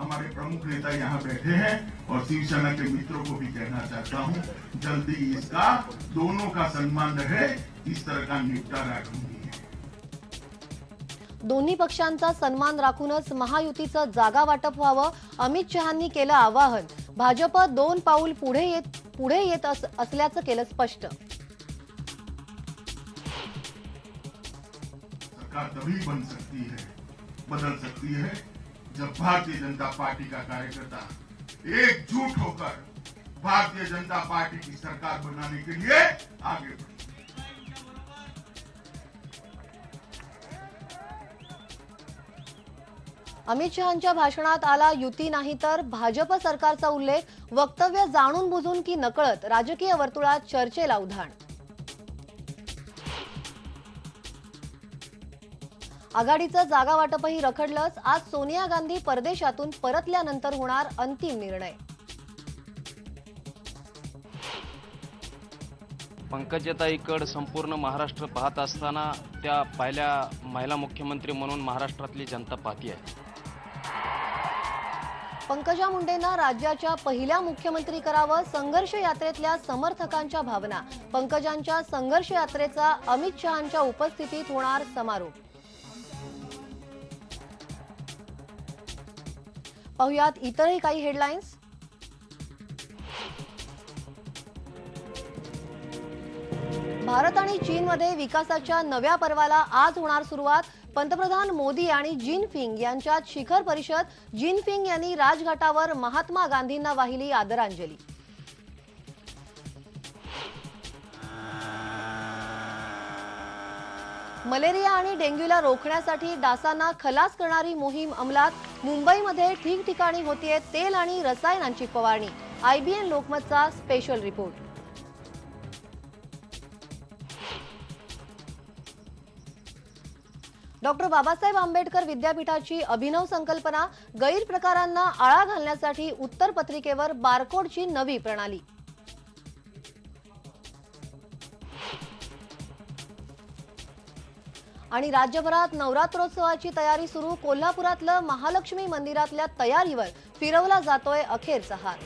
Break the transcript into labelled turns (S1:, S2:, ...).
S1: हमारे प्रमुख नेता यहाँ बैठे हैं और शिवसेना के मित्रों को भी कहना चाहता हूँ, जल्दी इसका दोनों का सम्मान रहे, इस तरह का निपटारा ढूंढिए।
S2: दोन्ही पक्षांचा सन्मान राखूनच महायुतीचं जागा वाटप व्हावं, अमित शहांनी केलं आवाहन। भाजप 2 पाऊल पुढे येत असल्याचं केलं स्पष्ट।
S1: सरकार तभी बन सकती है, बदल सकती है, जब भारतीय जनता पार्टी का कार्यकर्ता एकजुट होकर भारतीय जनता पार्टी की सरकार बनाने के लिए आगे बढ़े।
S2: अमित शहांच्या भाषणात आला युती नाही तर भाजप सरकारचा उल्लेख, वक्तव्य जाणून बुजून की नकळत राजकीय वर्तुळात चर्चेला उधाण। आघाडीचं जागा वाटपही रखडलंच, आज सोनिया गांधी परदेशातून परतल्यानंतर होणार अंतिम निर्णय।
S3: पंकजाताईकडे संपूर्ण महाराष्ट्र पाहत असताना त्या पहिल्या महिला मुख्यमंत्री म्हणून महाराष्ट्रातली जनता पाहती आहे।
S2: पंकजा मुंडेंना राज्याच्या पहिल्या मुख्यमंत्री करावं, संघर्ष यात्रेतल्या समर्थकांच्या भावना। पंकजांच्या संघर्ष यात्रेचा अमित शहांच्या उपस्थितीत होणार समारोप। पाहुयात इतरही काही हेडलाईन्स। भारत आणि चीनमध्ये विकासाच्या नव्या पर्वाला आज होणार सुरुवात। पंतप्रधान मोदी आणि जिनपिंग यांच्यात शिखर परिषद। जिनपिंग यांनी राजघाटावर महात्मा गांधींना वाहिली आदरांजली। मलेरिया आणि डेंग्यूला रोखण्यासाठी डासांना खलास करणारी मोहीम अंमलात। मुंबईमध्ये ठिकठिकाणी होतीये तेल आणि रसायनांची फवारणी। IBN लोकमतचा special report. Doctor Babasaheb Ambedkar विद्यापीठाची अभिनव संकल्पना, गैरप्रकारांना आळा घालण्यासाठी उत्तरपत्रिकेवर बारकोडची नवी प्रणाली। आणि राज्यभरात नवरात्रोत्सवाची तयारी सुरू। कोल्हापुरातलं महालक्ष्मी मंदिरातल्या तयारीवर फिरवला जातोय अखेरचा हात।